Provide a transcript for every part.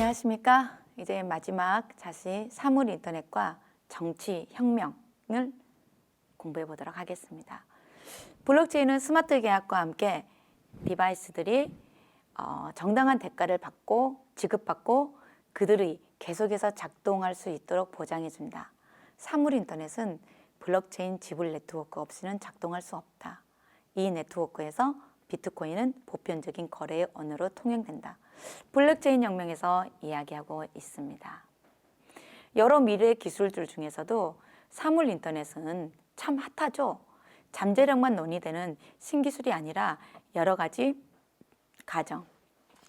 안녕하십니까. 이제 마지막 자시 사물 인터넷과 정치 혁명을 공부해 보도록 하겠습니다. 블록체인은 스마트 계약과 함께 디바이스들이 정당한 대가를 받고 지급받고 그들이 계속해서 작동할 수 있도록 보장해 준다. 사물 인터넷은 블록체인 지불 네트워크 없이는 작동할 수 없다. 이 네트워크에서 비트코인은 보편적인 거래의 언어로 통용된다. 블록체인 혁명에서 이야기하고 있습니다. 여러 미래 기술들 중에서도 사물 인터넷은 참 핫하죠. 잠재력만 논의되는 신기술이 아니라 여러 가지 가정,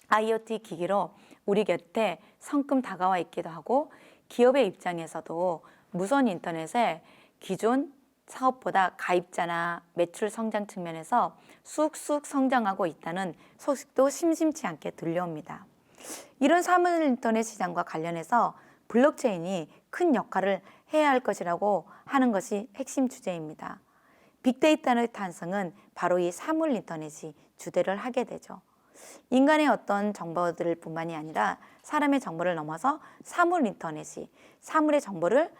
IoT 기기로 우리 곁에 성큼 다가와 있기도 하고 기업의 입장에서도 무선 인터넷에 기존 사업보다 가입자나 매출 성장 측면에서 쑥쑥 성장하고 있다는 소식도 심심치 않게 들려옵니다. 이런 사물 인터넷 시장과 관련해서 블록체인이 큰 역할을 해야 할 것이라고 하는 것이 핵심 주제입니다. 빅데이터의 탄생은 바로 이 사물 인터넷이 주대를 하게 되죠. 인간의 어떤 정보들 뿐만이 아니라 사람의 정보를 넘어서 사물 인터넷이 사물의 정보를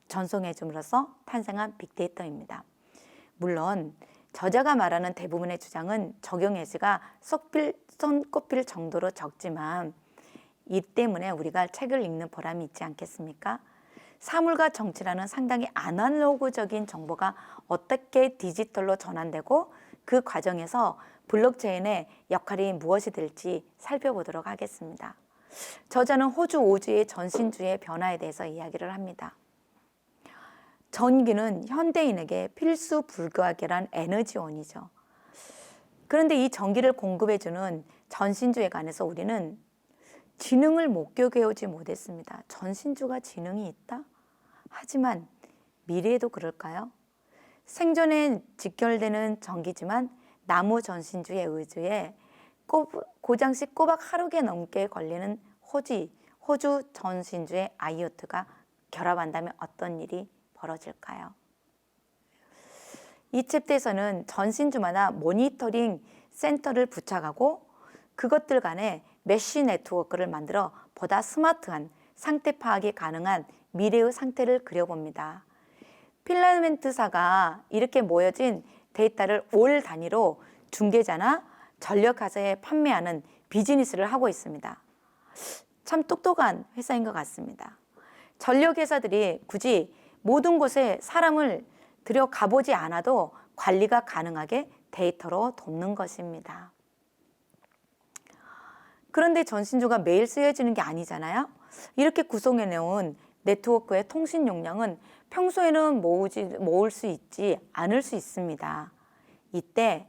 전송해 줌으로써 탄생한 빅데이터입니다. 물론 저자가 말하는 대부분의 주장은 적용 예시가 손꼽힐 정도로 적지만 이 때문에 우리가 책을 읽는 보람이 있지 않겠습니까? 사물과 정치라는 상당히 아날로그적인 정보가 어떻게 디지털로 전환되고 그 과정에서 블록체인의 역할이 무엇이 될지 살펴보도록 하겠습니다. 저자는 호주 오주의 전신주의 변화에 대해서 이야기를 합니다. 전기는 현대인에게 필수 불가결한 에너지원이죠. 그런데 이 전기를 공급해주는 전신주에 관해서 우리는 지능을 목격해오지 못했습니다. 전신주가 지능이 있다? 하지만 미래에도 그럴까요? 생존에 직결되는 전기지만 나무 전신주에 의지해 고장씩 꼬박 하루가 넘게 걸리는 호주 전신주의 IoT가 결합한다면 어떤 일이 벌어질까요? 이 챕터에서는 전신주마다 모니터링 센터를 부착하고 그것들 간에 메쉬 네트워크를 만들어 보다 스마트한 상태 파악이 가능한 미래의 상태를 그려봅니다. 필라멘트사가 이렇게 모여진 데이터를 올 단위로 중개자나 전력회사에 판매하는 비즈니스를 하고 있습니다. 참 똑똑한 회사인 것 같습니다. 전력회사들이 굳이 모든 곳에 사람을 들여가보지 않아도 관리가 가능하게 데이터로 돕는 것입니다. 그런데 전신주가 매일 쓰여지는 게 아니잖아요. 이렇게 구성해 놓은 네트워크의 통신 용량은 평소에는 모을 수 있지 않을 수 있습니다. 이때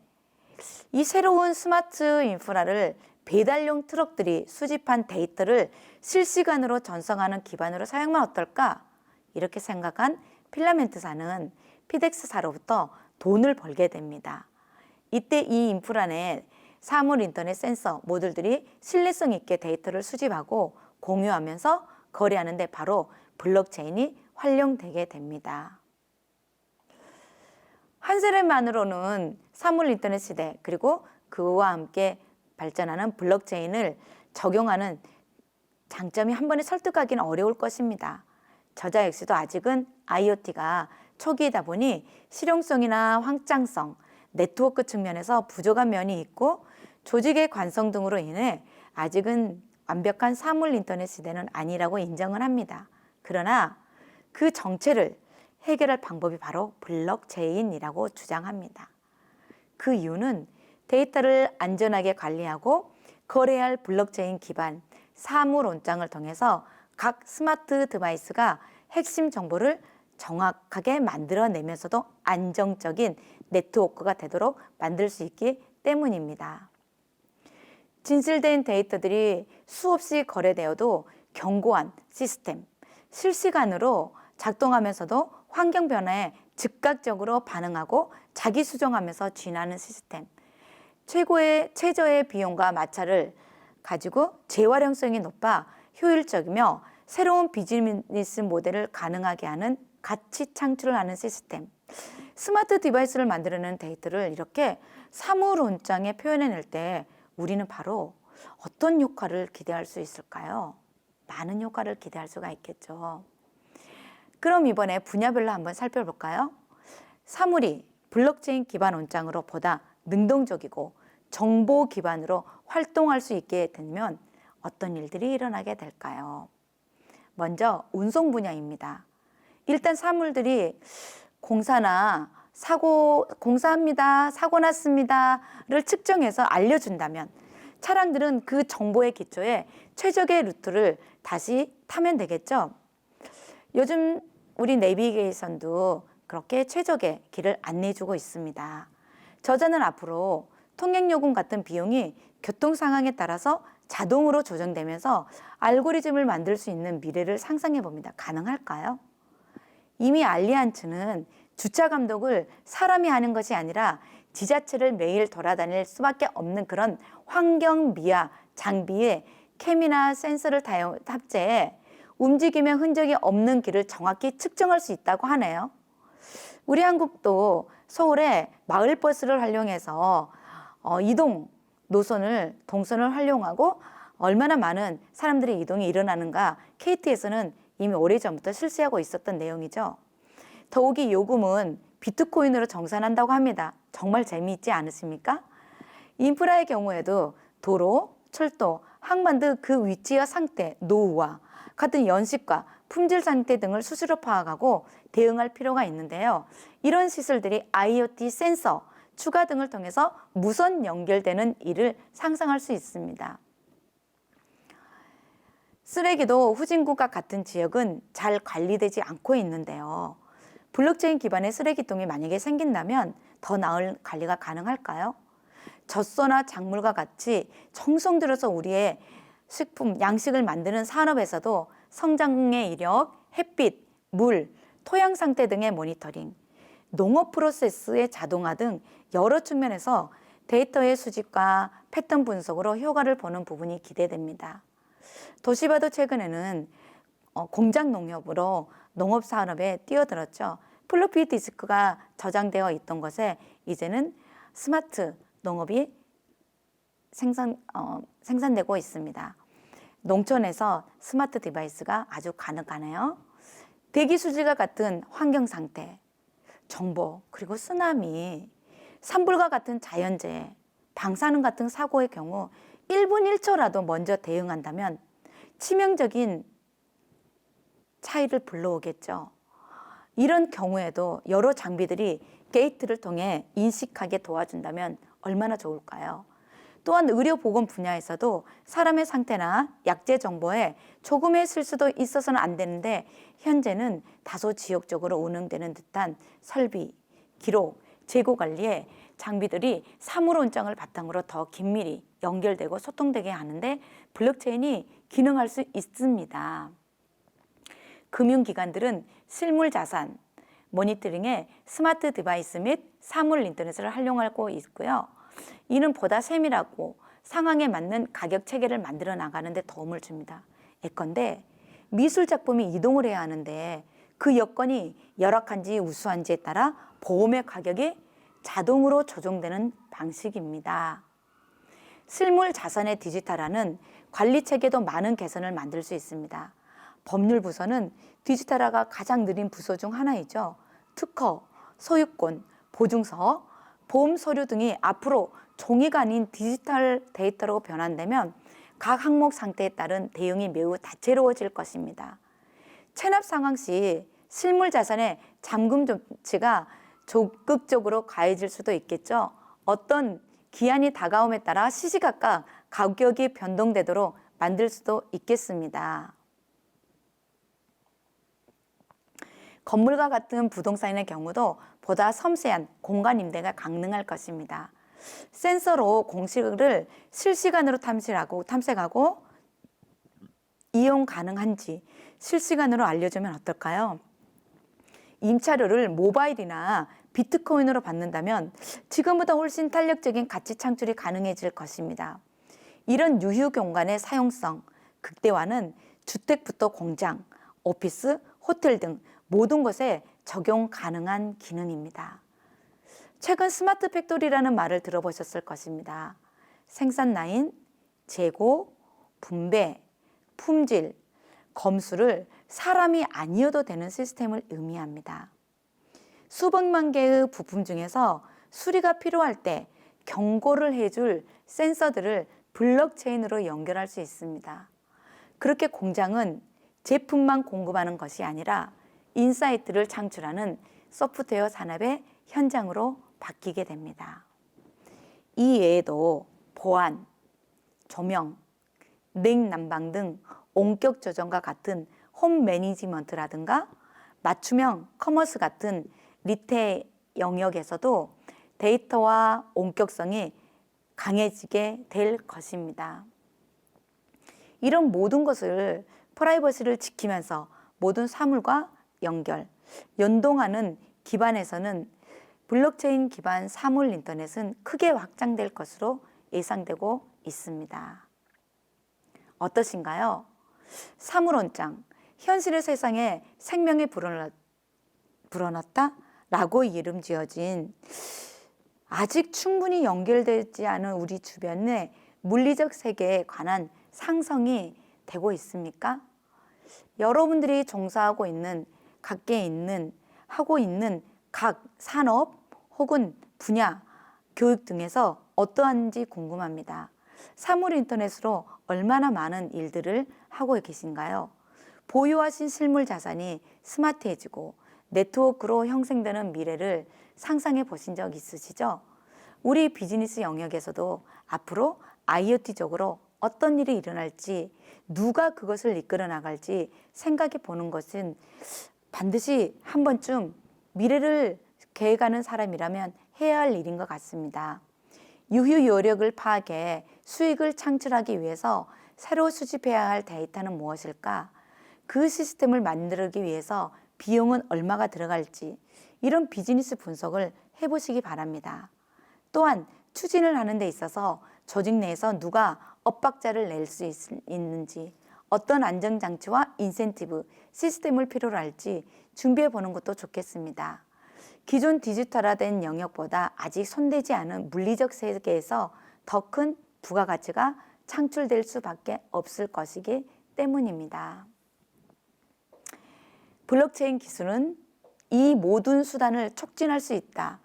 이 새로운 스마트 인프라를 배달용 트럭들이 수집한 데이터를 실시간으로 전송하는 기반으로 사용하면 어떨까? 이렇게 생각한 필라멘트사는 피덱스사로부터 돈을 벌게 됩니다. 이때 이 인프라 내 사물 인터넷 센서 모듈들이 신뢰성 있게 데이터를 수집하고 공유하면서 거래하는 데 바로 블록체인이 활용되게 됩니다. 한 세대만으로는 사물 인터넷 시대 그리고 그와 함께 발전하는 블록체인을 적용하는 장점이 한 번에 설득하기는 어려울 것입니다. 저자 역시도 아직은 IoT가 초기이다 보니 실용성이나 확장성, 네트워크 측면에서 부족한 면이 있고 조직의 관성 등으로 인해 아직은 완벽한 사물 인터넷 시대는 아니라고 인정을 합니다. 그러나 그 정체를 해결할 방법이 바로 블록체인이라고 주장합니다. 그 이유는 데이터를 안전하게 관리하고 거래할 블록체인 기반 사물 온장을 통해서 각 스마트 디바이스가 핵심 정보를 정확하게 만들어내면서도 안정적인 네트워크가 되도록 만들 수 있기 때문입니다. 진실된 데이터들이 수없이 거래되어도 견고한 시스템, 실시간으로 작동하면서도 환경 변화에 즉각적으로 반응하고 자기 수정하면서 진화하는 시스템, 최저의 비용과 마찰을 가지고 재활용성이 높아 효율적이며 새로운 비즈니스 모델을 가능하게 하는 가치 창출을 하는 시스템, 스마트 디바이스를 만들어내는 데이터를 이렇게 사물 온장에 표현해낼 때 우리는 바로 어떤 효과를 기대할 수 있을까요? 많은 효과를 기대할 수가 있겠죠. 그럼 이번에 분야별로 한번 살펴볼까요? 사물이 블록체인 기반 원장으로 보다 능동적이고 정보 기반으로 활동할 수 있게 되면 어떤 일들이 일어나게 될까요? 먼저 운송 분야입니다. 일단 사물들이 공사나 공사합니다, 사고 났습니다를 측정해서 알려준다면 차량들은 그 정보의 기초에 최적의 루트를 다시 타면 되겠죠. 요즘 우리 내비게이션도 그렇게 최적의 길을 안내해주고 있습니다. 저자는 앞으로 통행요금 같은 비용이 교통 상황에 따라서 자동으로 조정되면서 알고리즘을 만들 수 있는 미래를 상상해 봅니다. 가능할까요? 이미 알리안츠는 주차 감독을 사람이 하는 것이 아니라 지자체를 매일 돌아다닐 수밖에 없는 그런 환경 미화 장비에 캠이나 센서를 탑재해 움직임의 흔적이 없는 길을 정확히 측정할 수 있다고 하네요. 우리 한국도 서울에 마을버스를 활용해서 이동 노선을 동선을 활용하고 얼마나 많은 사람들의 이동이 일어나는가 KT에서는 이미 오래전부터 실시하고 있었던 내용이죠. 더욱이 요금은 비트코인으로 정산한다고 합니다. 정말 재미있지 않으십니까? 인프라의 경우에도 도로, 철도, 항만 등 그 위치와 상태, 노후와 같은 연식과 품질 상태 등을 수시로 파악하고 대응할 필요가 있는데요. 이런 시설들이 IoT 센서, 추가 등을 통해서 무선 연결되는 일을 상상할 수 있습니다. 쓰레기도 후진국과 같은 지역은 잘 관리되지 않고 있는데요. 블록체인 기반의 쓰레기통이 만약에 생긴다면 더 나은 관리가 가능할까요? 젖소나 작물과 같이 정성 들여서 우리의 식품, 양식을 만드는 산업에서도 성장의 이력, 햇빛, 물, 토양 상태 등의 모니터링, 농업 프로세스의 자동화 등 여러 측면에서 데이터의 수집과 패턴 분석으로 효과를 보는 부분이 기대됩니다. 도시바도 최근에는 공장 농협으로 농업 산업에 뛰어들었죠. 플로피 디스크가 저장되어 있던 것에 이제는 스마트 농업이 생산되고 있습니다. 농촌에서 스마트 디바이스가 아주 가능하네요. 대기 수질과 같은 환경 상태, 정보, 그리고 쓰나미, 산불과 같은 자연재해, 방사능 같은 사고의 경우 1분 1초라도 먼저 대응한다면 치명적인 차이를 불러오겠죠. 이런 경우에도 여러 장비들이 게이트를 통해 인식하게 도와준다면 얼마나 좋을까요? 또한 의료보건 분야에서도 사람의 상태나 약제 정보에 조금의 실수도 있어서는 안 되는데 현재는 다소 지역적으로 운영되는 듯한 설비, 기록, 재고 관리에 장비들이 사물 원장을 바탕으로 더 긴밀히 연결되고 소통되게 하는데 블록체인이 기능할 수 있습니다. 금융기관들은 실물 자산, 모니터링에 스마트 디바이스 및 사물 인터넷을 활용하고 있고요. 이는 보다 세밀하고 상황에 맞는 가격 체계를 만들어 나가는 데 도움을 줍니다. 예컨대 미술 작품이 이동을 해야 하는데 그 여건이 열악한지 우수한지에 따라 보험의 가격이 자동으로 조정되는 방식입니다. 실물 자산의 디지털화는 관리 체계도 많은 개선을 만들 수 있습니다. 법률 부서는 디지털화가 가장 느린 부서 중 하나이죠. 특허, 소유권, 보증서, 보험 서류 등이 앞으로 종이가 아닌 디지털 데이터로 변환되면 각 항목 상태에 따른 대응이 매우 다채로워질 것입니다. 체납 상황 시 실물 자산의 잠금 조치가 적극적으로 가해질 수도 있겠죠. 어떤 기한이 다가옴에 따라 시시각각 가격이 변동되도록 만들 수도 있겠습니다. 건물과 같은 부동산의 경우도 보다 섬세한 공간 임대가 가능할 것입니다. 센서로 공식을 실시간으로 탐색하고 이용 가능한지 실시간으로 알려주면 어떨까요? 임차료를 모바일이나 비트코인으로 받는다면 지금보다 훨씬 탄력적인 가치 창출이 가능해질 것입니다. 이런 유휴 공간의 사용성, 극대화는 주택부터 공장, 오피스, 호텔 등 모든 것에 적용 가능한 기능입니다. 최근 스마트 팩토리라는 말을 들어보셨을 것입니다. 생산 라인, 재고, 분배, 품질, 검수를 사람이 아니어도 되는 시스템을 의미합니다. 수백만 개의 부품 중에서 수리가 필요할 때 경고를 해줄 센서들을 블록체인으로 연결할 수 있습니다. 그렇게 공장은 제품만 공급하는 것이 아니라 인사이트를 창출하는 소프트웨어 산업의 현장으로 바뀌게 됩니다. 이 외에도 보안, 조명, 냉난방 등 온격 조정과 같은 홈 매니지먼트라든가 맞춤형 커머스 같은 리테일 영역에서도 데이터와 온격성이 강해지게 될 것입니다. 이런 모든 것을 프라이버시를 지키면서 모든 사물과 연동하는 기반에서는 블록체인 기반 사물 인터넷은 크게 확장될 것으로 예상되고 있습니다. 어떠신가요? 사물원장, 현실의 세상에 생명이 불어넣다? 라고 이름 지어진 아직 충분히 연결되지 않은 우리 주변의 물리적 세계에 관한 상상이 되고 있습니까? 여러분들이 종사하고 있는, 하고 있는 각 산업 혹은 분야, 교육 등에서 어떠한지 궁금합니다. 사물 인터넷으로 얼마나 많은 일들을 하고 계신가요? 보유하신 실물 자산이 스마트해지고 네트워크로 형성되는 미래를 상상해 보신 적 있으시죠? 우리 비즈니스 영역에서도 앞으로 IoT적으로 어떤 일이 일어날지, 누가 그것을 이끌어 나갈지 생각해 보는 것은 반드시 한 번쯤 미래를 계획하는 사람이라면 해야 할 일인 것 같습니다. 유효 요력을 파악해 수익을 창출하기 위해서 새로 수집해야 할 데이터는 무엇일까? 그 시스템을 만들기 위해서 비용은 얼마가 들어갈지 이런 비즈니스 분석을 해보시기 바랍니다. 또한 추진을 하는 데 있어서 조직 내에서 누가 엇박자를 낼 수 있는지, 어떤 안전장치와 인센티브, 시스템을 필요로 할지 준비해 보는 것도 좋겠습니다. 기존 디지털화된 영역보다 아직 손대지 않은 물리적 세계에서 더 큰 부가가치가 창출될 수밖에 없을 것이기 때문입니다. 블록체인 기술은 이 모든 수단을 촉진할 수 있다.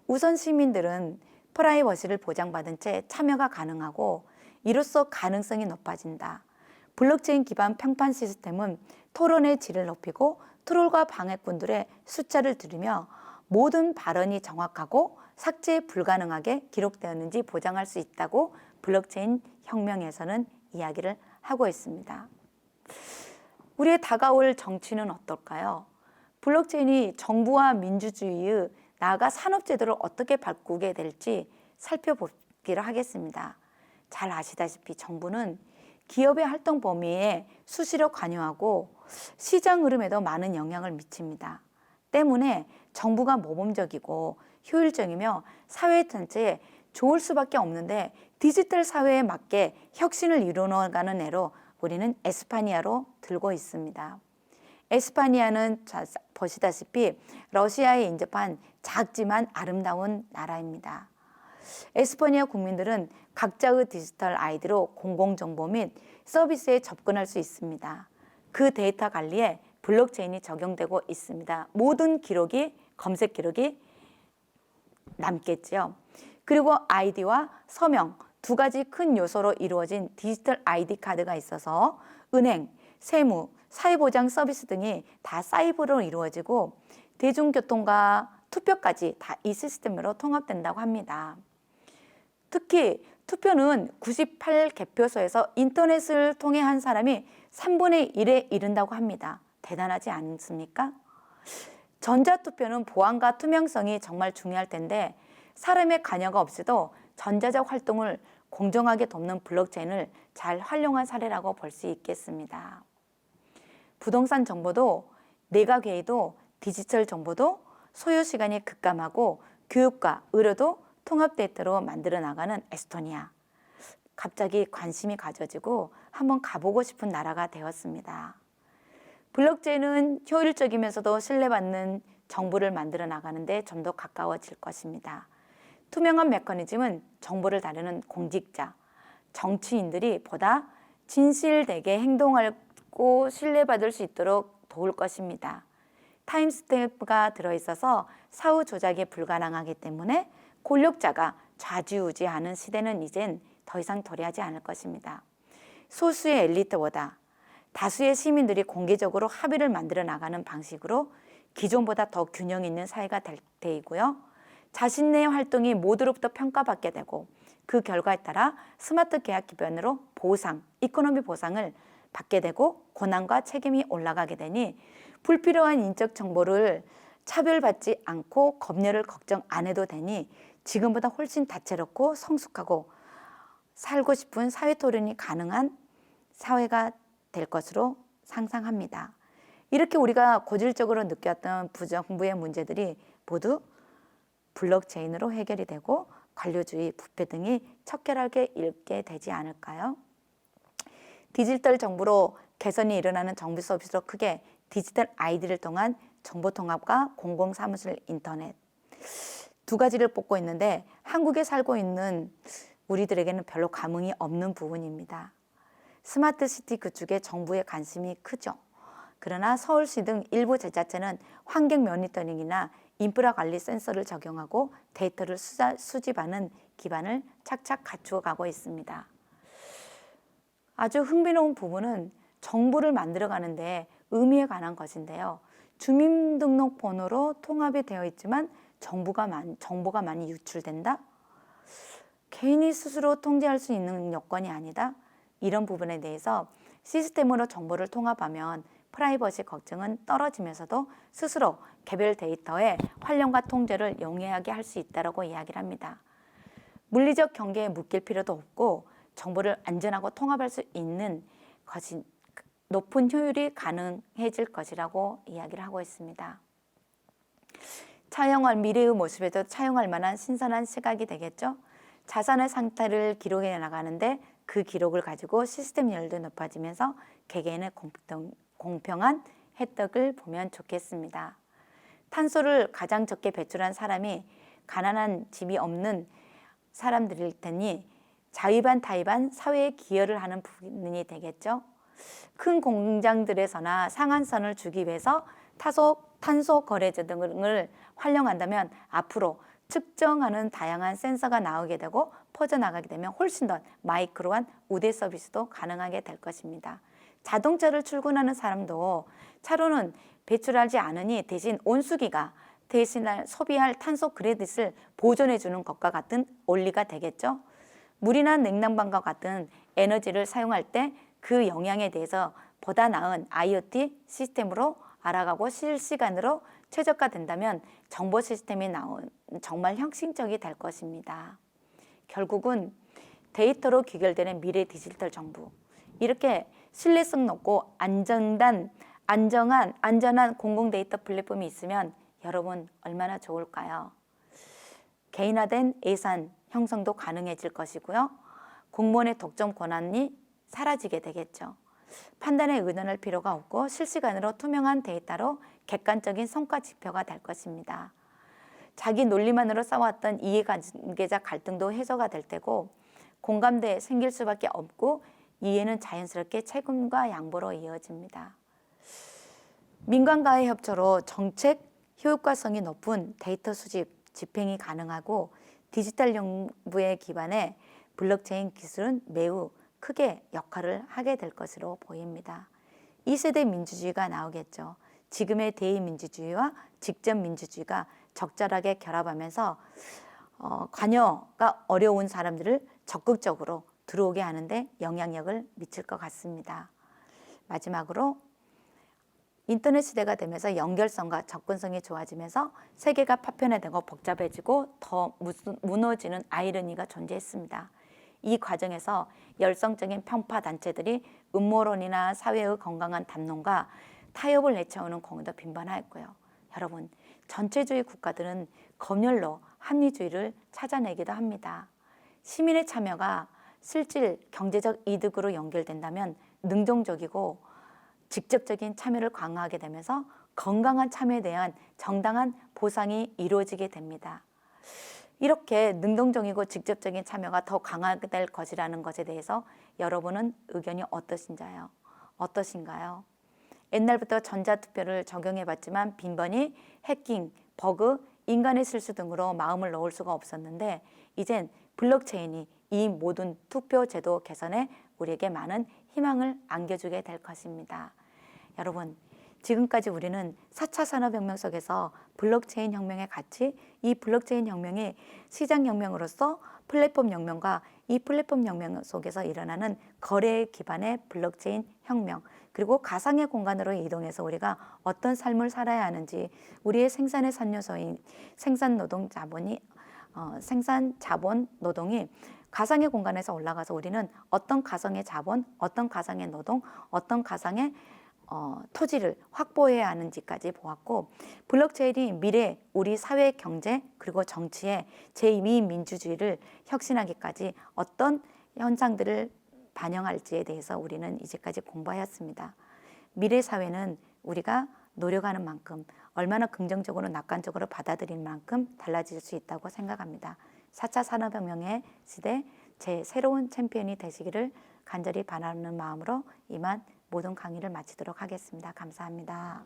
우선 시민들은 프라이버시를 보장받은 채 참여가 가능하고 이로써 가능성이 높아진다. 블록체인 기반 평판 시스템은 토론의 질을 높이고 트롤과 방해꾼들의 숫자를 줄이며 모든 발언이 정확하고 삭제 불가능하게 기록되었는지 보장할 수 있다고 블록체인 혁명에서는 이야기를 하고 있습니다. 우리의 다가올 정치는 어떨까요? 블록체인이 정부와 민주주의의 나아가 산업제도를 어떻게 바꾸게 될지 살펴보기로 하겠습니다. 잘 아시다시피 정부는 기업의 활동 범위에 수시로 관여하고 시장 흐름에도 많은 영향을 미칩니다. 때문에 정부가 모범적이고 효율적이며 사회 전체에 좋을 수밖에 없는데 디지털 사회에 맞게 혁신을 이루어가는 애로 우리는 에스파니아로 들고 있습니다. 에스파니아는 보시다시피 러시아에 인접한 작지만 아름다운 나라입니다. 에스파니아 국민들은 각자의 디지털 아이디로 공공정보 및 서비스에 접근할 수 있습니다. 그 데이터 관리에 블록체인이 적용되고 있습니다. 모든 기록이, 검색 기록이 남겠죠. 그리고 아이디와 서명 두 가지 큰 요소로 이루어진 디지털 아이디 카드가 있어서 은행, 세무, 사회보장 서비스 등이 다 사이버로 이루어지고 대중교통과 투표까지 다 이 시스템으로 통합된다고 합니다. 특히 투표는 98개표소에서 인터넷을 통해 한 사람이 3분의 1에 이른다고 합니다. 대단하지 않습니까? 전자투표는 보안과 투명성이 정말 중요할 텐데 사람의 관여가 없이도 전자적 활동을 공정하게 돕는 블록체인을 잘 활용한 사례라고 볼 수 있겠습니다. 부동산 정보도 내각회의도 디지털 정보도 소요 시간이 급감하고 교육과 의료도 통합 데이터로 만들어 나가는 에스토니아. 갑자기 관심이 가져지고 한번 가보고 싶은 나라가 되었습니다. 블록체인은 효율적이면서도 신뢰받는 정보를 만들어 나가는데 좀 더 가까워질 것입니다. 투명한 메커니즘은 정보를 다루는 공직자, 정치인들이 보다 진실되게 행동하고 신뢰받을 수 있도록 도울 것입니다. 타임스탬프가 들어있어서 사후 조작이 불가능하기 때문에 권력자가 좌지우지하는 시대는 이젠 더 이상 도래하지 않을 것입니다. 소수의 엘리트보다 다수의 시민들이 공개적으로 합의를 만들어 나가는 방식으로 기존보다 더 균형 있는 사회가 될 테이고요. 자신의 활동이 모두로부터 평가받게 되고 그 결과에 따라 스마트 계약 기반으로 보상, 이코노미 보상을 받게 되고 권한과 책임이 올라가게 되니 불필요한 인적 정보를 차별받지 않고 검열을 걱정 안 해도 되니 지금보다 훨씬 다채롭고 성숙하고 살고 싶은 사회 토론이 가능한 사회가 될 것으로 상상합니다. 이렇게 우리가 고질적으로 느꼈던 부정부의 문제들이 모두 블록체인으로 해결이 되고 관료주의, 부패 등이 척결하게 읽게 되지 않을까요? 디지털 정부로 개선이 일어나는 정부 서비스로 크게 디지털 ID를 통한 정보 통합과 공공사무실 인터넷 두 가지를 뽑고 있는데 한국에 살고 있는 우리들에게는 별로 감흥이 없는 부분입니다. 스마트 시티 구축에 정부의 관심이 크죠. 그러나 서울시 등 일부 지자체는 환경 모니터링이나 인프라 관리 센서를 적용하고 데이터를 수집하는 기반을 착착 갖추어가고 있습니다. 아주 흥미로운 부분은 정부를 만들어가는데 의미에 관한 것인데요. 주민등록번호로 통합이 되어 있지만 정보가 많이 유출된다? 개인이 스스로 통제할 수 있는 여건이 아니다? 이런 부분에 대해서 시스템으로 정보를 통합하면 프라이버시 걱정은 떨어지면서도 스스로 개별 데이터의 활용과 통제를 용이하게 할 수 있다고 이야기를 합니다. 물리적 경계에 묶일 필요도 없고 정보를 안전하고 통합할 수 있는 것이 높은 효율이 가능해질 것이라고 이야기를 하고 있습니다. 차용할 미래의 모습에도 차용할 만한 신선한 시각이 되겠죠. 자산의 상태를 기록해 나가는데 그 기록을 가지고 시스템 열도 높아지면서 개개인의 공평한 혜택을 보면 좋겠습니다. 탄소를 가장 적게 배출한 사람이 가난한 집이 없는 사람들일 테니 자의반 타의반 사회에 기여를 하는 부분이 되겠죠. 큰 공장들에서나 상한선을 주기 위해서 탄소 거래제 등을 활용한다면 앞으로 측정하는 다양한 센서가 나오게 되고 퍼져나가게 되면 훨씬 더 마이크로한 우대 서비스도 가능하게 될 것입니다. 자동차를 출근하는 사람도 차로는 배출하지 않으니 대신 온수기가 대신할 소비할 탄소 크레딧을 보존해 주는 것과 같은 원리가 되겠죠. 물이나 냉난방과 같은 에너지를 사용할 때 그 영향에 대해서 보다 나은 IoT 시스템으로 알아가고 실시간으로 최적화된다면 정보 시스템이 정말 혁신적이 될 것입니다. 결국은 데이터로 귀결되는 미래 디지털 정부, 이렇게 신뢰성 높고 안전한 공공 데이터 플랫폼이 있으면 여러분 얼마나 좋을까요? 개인화된 예산 형성도 가능해질 것이고요. 공무원의 독점 권한이 사라지게 되겠죠. 판단에 의논할 필요가 없고 실시간으로 투명한 데이터로 객관적인 성과 지표가 될 것입니다. 자기 논리만으로 싸웠던 이해관계자 갈등도 해소가 될 테고 공감대 생길 수밖에 없고 이해는 자연스럽게 책임과 양보로 이어집니다. 민간과의 협조로 정책 효과성이 높은 데이터 수집, 집행이 가능하고 디지털 정부의 기반에 블록체인 기술은 매우 크게 역할을 하게 될 것으로 보입니다. 2세대 민주주의가 나오겠죠. 지금의 대의민주주의와 직접민주주의가 적절하게 결합하면서 관여가 어려운 사람들을 적극적으로 들어오게 하는데 영향력을 미칠 것 같습니다. 마지막으로 인터넷 시대가 되면서 연결성과 접근성이 좋아지면서 세계가 파편화되고 복잡해지고 더 무너지는 아이러니가 존재했습니다. 이 과정에서 열성적인 편파 단체들이 음모론이나 사회의 건강한 담론과 타협을 내세우는 공연도 빈번하였고요. 여러분, 전체주의 국가들은 검열로 합리주의를 찾아내기도 합니다. 시민의 참여가 실질 경제적 이득으로 연결된다면 능동적이고 직접적인 참여를 강화하게 되면서 건강한 참여에 대한 정당한 보상이 이루어지게 됩니다. 이렇게 능동적이고 직접적인 참여가 더 강하게 될 것이라는 것에 대해서 여러분은 의견이 어떠신가요? 옛날부터 전자투표를 적용해봤지만 빈번히 해킹, 버그, 인간의 실수 등으로 마음을 놓을 수가 없었는데 이젠 블록체인이 이 모든 투표 제도 개선에 우리에게 많은 희망을 안겨주게 될 것입니다. 여러분, 지금까지 우리는 4차 산업혁명 속에서 블록체인 혁명의 가치, 이 블록체인 혁명이 시장혁명으로서 플랫폼 혁명과 이 플랫폼 혁명 속에서 일어나는 거래 기반의 블록체인 혁명, 그리고 가상의 공간으로 이동해서 우리가 어떤 삶을 살아야 하는지, 우리의 생산의 산요소인 생산 자본 노동이 가상의 공간에서 올라가서 우리는 어떤 가상의 자본, 어떤 가상의 노동, 어떤 가상의 토지를 확보해야 하는지까지 보았고, 블록체인이 미래 우리 사회, 경제, 그리고 정치의 제2민주주의를 혁신하기까지 어떤 현상들을 반영할지에 대해서 우리는 이제까지 공부하였습니다. 미래 사회는 우리가 노력하는 만큼, 얼마나 긍정적으로 낙관적으로 받아들인 만큼 달라질 수 있다고 생각합니다. 4차 산업혁명의 시대 제 새로운 챔피언이 되시기를 간절히 바라는 마음으로 이만 모든 강의를 마치도록 하겠습니다. 감사합니다.